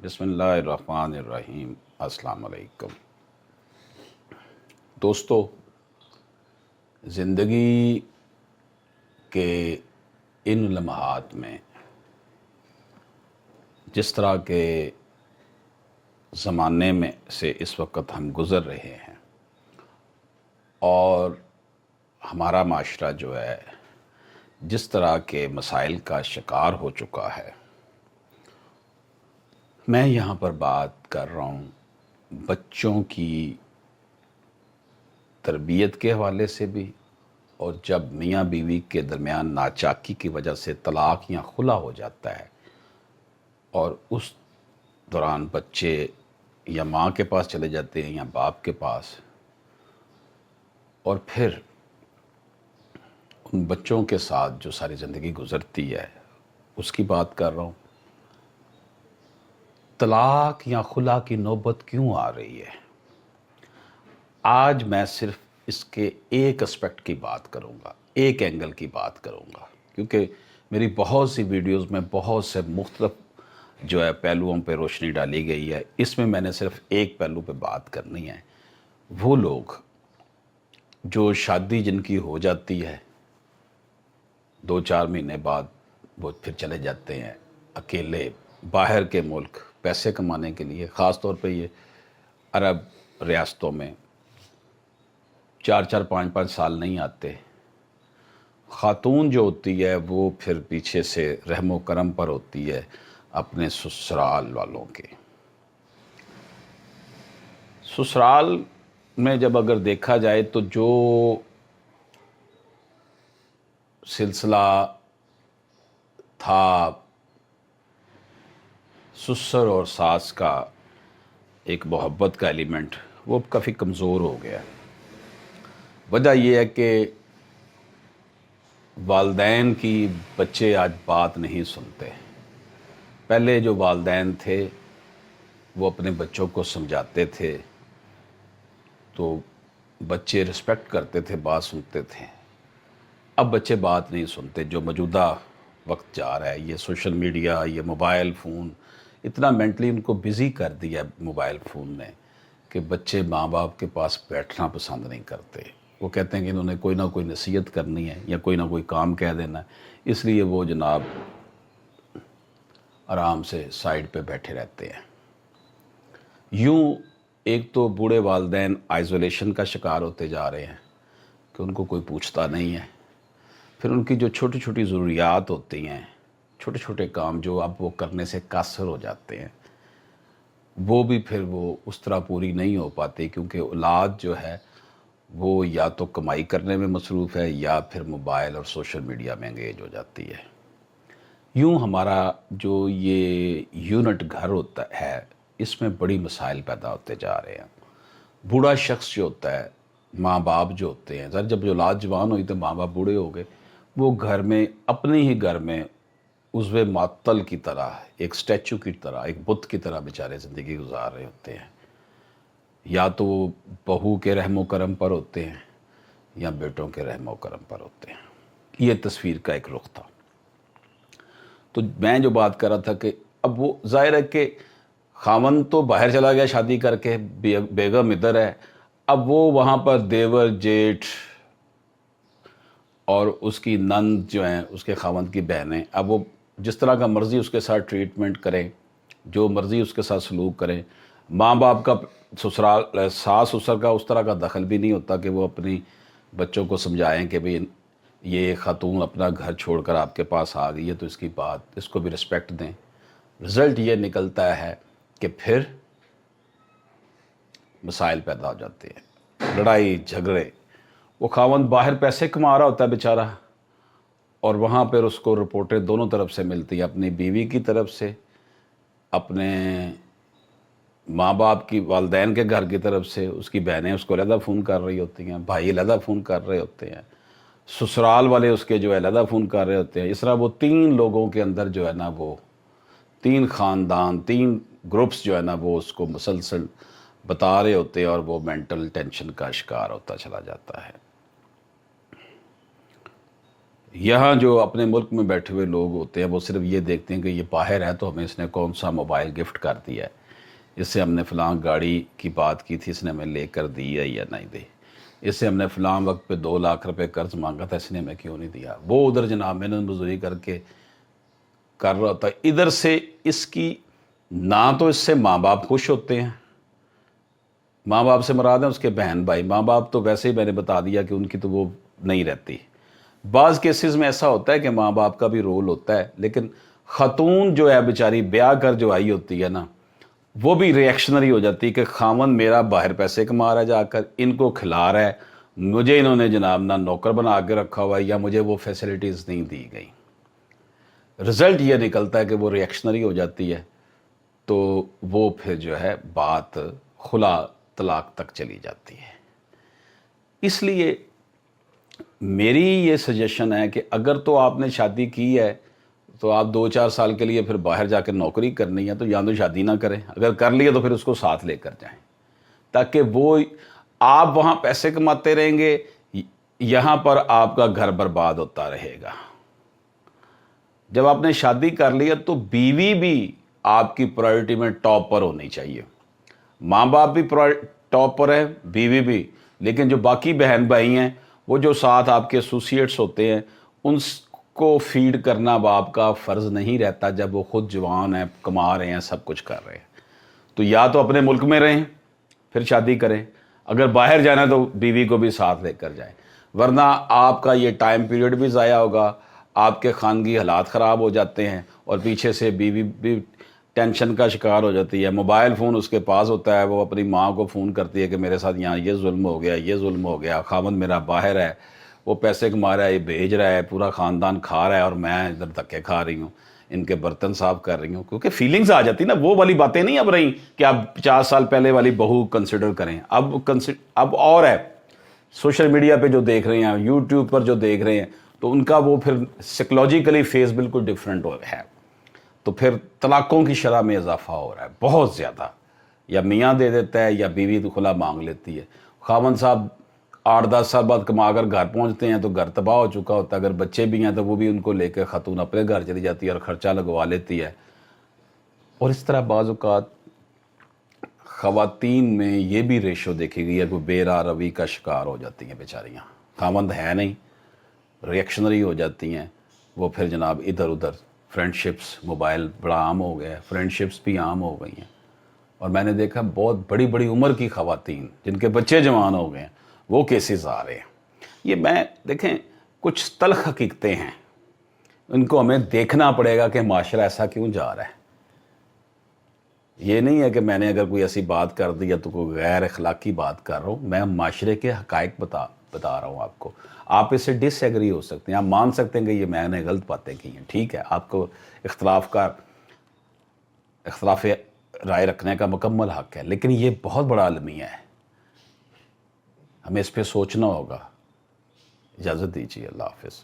بسم اللہ الرحمن الرحیم۔ السلام علیکم دوستو، زندگی کے ان لمحات میں جس طرح کے زمانے میں سے اس وقت ہم گزر رہے ہیں اور ہمارا معاشرہ جو ہے جس طرح کے مسائل کا شکار ہو چکا ہے، میں یہاں پر بات کر رہا ہوں بچوں کی تربیت کے حوالے سے بھی، اور جب میاں بیوی کے درمیان ناچاکی کی وجہ سے طلاق یا خلا ہو جاتا ہے اور اس دوران بچے یا ماں کے پاس چلے جاتے ہیں یا باپ کے پاس، اور پھر ان بچوں کے ساتھ جو ساری زندگی گزرتی ہے اس کی بات کر رہا ہوں۔ طلاق یا خلا کی نوبت کیوں آ رہی ہے؟ آج میں صرف اس کے ایک اسپیکٹ کی بات کروں گا، ایک اینگل کی بات کروں گا، کیونکہ میری بہت سی ویڈیوز میں بہت سے مختلف جو ہے پہلوؤں پہ روشنی ڈالی گئی ہے۔ اس میں نے صرف ایک پہلو پہ بات کرنی ہے۔ وہ لوگ جو شادی جن کی ہو جاتی ہے 2-4 مہینے بعد وہ پھر چلے جاتے ہیں اکیلے باہر کے ملک پیسے کمانے کے لیے، خاص طور پہ یہ عرب ریاستوں میں 4-4 5-5 سال نہیں آتے۔ خاتون جو ہوتی ہے وہ پھر پیچھے سے رحم و کرم پر ہوتی ہے اپنے سسرال والوں کے۔ سسرال میں جب اگر دیکھا جائے تو جو سلسلہ تھا سسر اور ساس کا، ایک محبت کا ایلیمنٹ، وہ کافی کمزور ہو گیا۔ وجہ یہ ہے کہ والدین کی بچے آج بات نہیں سنتے۔ پہلے جو والدین تھے وہ اپنے بچوں کو سمجھاتے تھے تو بچے رسپیکٹ کرتے تھے، بات سنتے تھے۔ اب بچے بات نہیں سنتے۔ جو موجودہ وقت جا رہا ہے، یہ سوشل میڈیا، یہ موبائل فون اتنا مینٹلی ان کو بزی کر دیا موبائل فون نے کہ بچے ماں باپ کے پاس بیٹھنا پسند نہیں کرتے۔ وہ کہتے ہیں کہ انہوں نے کوئی نہ کوئی نصیحت کرنی ہے یا کوئی نہ کوئی کام کہہ دینا ہے، اس لیے وہ جناب آرام سے سائیڈ پہ بیٹھے رہتے ہیں۔ یوں ایک تو بوڑھے والدین آئزولیشن کا شکار ہوتے جا رہے ہیں کہ ان کو کوئی پوچھتا نہیں ہے۔ پھر ان کی جو چھوٹی چھوٹی ضروریات ہوتی ہیں، چھوٹے چھوٹے کام جو اب وہ کرنے سے قاصر ہو جاتے ہیں، وہ بھی پھر وہ اس طرح پوری نہیں ہو پاتی، کیونکہ اولاد جو ہے وہ یا تو کمائی کرنے میں مصروف ہے یا پھر موبائل اور سوشل میڈیا میں انگیج ہو جاتی ہے۔ یوں ہمارا جو یہ یونٹ گھر ہوتا ہے، اس میں بڑی مسائل پیدا ہوتے جا رہے ہیں۔ بوڑھا شخص جو ہوتا ہے، ماں باپ جو ہوتے ہیں، جب اولاد جوان ہوئی تو ماں باپ بوڑھے ہو گئے، وہ گھر میں اپنے ہی گھر میں عضو معطل کی طرح، ایک سٹیچو کی طرح، ایک بت کی طرح بیچارے زندگی گزار رہے ہوتے ہیں۔ یا تو وہ بہو کے رحم و کرم پر ہوتے ہیں یا بیٹوں کے رحم و کرم پر ہوتے ہیں۔ یہ تصویر کا ایک رخ تھا۔ تو میں جو بات کر رہا تھا کہ اب وہ ظاہر ہے کہ خاوند تو باہر چلا گیا شادی کر کے، بیگم ادھر ہے، اب وہ وہاں پر دیور جیٹھ اور اس کی نند جو ہیں، اس کے خاوند کی بہنیں، اب وہ جس طرح کا مرضی اس کے ساتھ ٹریٹمنٹ کریں، جو مرضی اس کے ساتھ سلوک کریں۔ ماں باپ کا سسرال ساس سسر کا اس طرح کا دخل بھی نہیں ہوتا کہ وہ اپنی بچوں کو سمجھائیں کہ بھئی یہ خاتون اپنا گھر چھوڑ کر آپ کے پاس آ گئی ہے تو اس کی بات، اس کو بھی رسپیکٹ دیں۔ رزلٹ یہ نکلتا ہے کہ پھر مسائل پیدا ہو جاتے ہیں، لڑائی جھگڑے۔ وہ خاوند باہر پیسے کما رہا ہوتا ہے بیچارہ، اور وہاں پر اس کو رپورٹیں دونوں طرف سے ملتی ہیں، اپنی بیوی کی طرف سے، اپنے ماں باپ کی والدین کے گھر کی طرف سے، اس کی بہنیں اس کو علیحدہ فون کر رہی ہوتی ہیں، بھائی علیحدہ فون کر رہے ہوتے ہیں، سسرال والے اس کے جو ہے علیحدہ فون کر رہے ہوتے ہیں۔ اس طرح وہ 3 لوگوں کے اندر جو ہے نا، وہ 3 خاندان، 3 گروپس جو ہے نا، وہ اس کو مسلسل بتا رہے ہوتے ہیں، اور وہ مینٹل ٹینشن کا شکار ہوتا چلا جاتا ہے۔ यहाँ जो अपने मुल्क में बैठे हुए लोग होते हैं वो सिर्फ ये देखते हैं कि ये बाहर है तो हमें इसने कौन सा मोबाइल गिफ्ट कर दिया है, इससे हमने फ़लाँ गाड़ी की बात की थी, इसने हमें लेकर दी है या नहीं दी, इससे हमने फ़लाँ वक्त पे 2 लाख रुपए कर्ज मांगा था, इसने हमें क्यों नहीं दिया। वो उधर जनाब मेहनत मजदूरी करके कर रहा होता है, इधर से इसकी ना तो इससे माँ बाप खुश होते हैं, माँ बाप से मुराद है उसके बहन भाई, माँ बाप तो वैसे ही मैंने बता दिया कि उनकी तो वो नहीं रहती। बाज़ केसेस में ऐसा होता है कि माँ बाप का भी रोल होता है, लेकिन ख़तून जो है बेचारी ब्याह कर जो आई होती है ना, वो भी रिएक्शनरी हो जाती है कि खामन मेरा बाहर पैसे कमा रहा है जाकर, इनको खिला रहा है, मुझे इन्होंने जनाब ना नौकर बना के रखा हुआ है या मुझे वो फैसिलिटीज़ नहीं दी गई। रिज़ल्ट ये निकलता है कि वो रिएक्शनरी हो जाती है, तो वो फिर जो है बात खुला तलाक तक चली जाती है। इसलिए मेरी ये सजेशन है कि अगर तो आपने शादी की है तो आप 2-4 साल के लिए फिर बाहर जाकर नौकरी करनी है तो या तो शादी ना करें, अगर कर लिया तो फिर उसको साथ लेकर जाएं, ताकि वो आप वहाँ पैसे कमाते रहेंगे, यहाँ पर आपका घर बर्बाद होता रहेगा। जब आपने शादी कर लिया तो बीवी भी आपकी प्रायोरिटी में टॉप पर होनी चाहिए। माँ बाप भी टॉप पर है, बीवी भी, लेकिन जो बाकी बहन भाई हैं वो जो साथ आपके एसोसिएट्स होते हैं उनको फीड करना बाप का फ़र्ज़ नहीं रहता जब वो खुद जवान हैं, कमा रहे हैं, सब कुछ कर रहे हैं। तो या तो अपने मुल्क में रहें फिर शादी करें, अगर बाहर जाना है तो बीवी को भी साथ लेकर जाएं, वरना आपका ये टाइम पीरियड भी ज़ाया होगा, आपके खानगी हालात ख़राब हो जाते हैं और पीछे से बीवी भी टेंशन का शिकार हो जाती है। मोबाइल फ़ोन उसके पास होता है, वो अपनी माँ को फ़ोन करती है कि मेरे साथ यहाँ ये जुल्म हो गया, ये जुल्म हो गया, खामन मेरा बाहर है, वो पैसे कमा रहा है, ये भेज रहा है, पूरा ख़ानदान खा रहा है और मैं इधर धक्के खा रही हूँ, इनके बर्तन साफ़ कर रही हूँ। क्योंकि फीलिंग्स आ जाती ना, वो वाली बातें नहीं अब रही कि आप 50 साल पहले वाली बहू कंसिडर करें। अब और है, सोशल मीडिया पे जो देख रहे हैं, यूट्यूब पर जो देख रहे हैं, तो उनका वो फिर साइकोलॉजिकली फेस बिल्कुल डिफरेंट है। तो फिर तलाक़ों की शरह में इजाफा हो रहा है बहुत ज़्यादा, या मियाँ दे देता है या बीवी तो खुला मांग लेती है। खामन साहब 8-10 साल बाद कमा कर घर पहुँचते हैं तो घर तबाह हो चुका होता है, अगर बच्चे भी हैं तो वो भी उनको लेकर ख़तून अपने घर चली जाती है और ख़र्चा लगवा लेती है। और इस तरह बाज़ औक़ात ख़वातीन में ये भी रेशो देखी गई है कि बेरा रवि का शिकार हो जाती हैं बेचारियाँ, खामंद है नहीं, रिएक्शनरी हो जाती हैं, वो फिर जनाब इधर उधर फ्रेंडशिप्स, मोबाइल बड़ा आम हो गया है, फ्रेंडशिप्स भी आम हो गई हैं। और मैंने देखा बहुत बड़ी बड़ी उम्र की ख़वातीन जिनके बच्चे जवान हो गए हैं, वो केसेस आ रहे हैं। ये मैं देखें कुछ तल्ख़ हकीकतें हैं, इनको हमें देखना पड़ेगा कि माशरा ऐसा क्यों जा रहा है। ये नहीं है कि मैंने अगर कोई ऐसी बात कर दी या तो कोई गैर अखलाकी बात कर रहा हूँ, मैं माशरे के हक़ाइक़ बता रहा हूँ आपको। आप इससे डिसएग्री हो सकते हैं, आप मान सकते हैं कि ये मैंने गलत बातें की हैं, ठीक है, आपको इख्तलाफ राय रखने का मुकम्मल हक़ है, लेकिन ये बहुत बड़ा अलमिया है, हमें इस पर सोचना होगा। इजाज़त दीजिए, अल्लाह हाफ़िज़।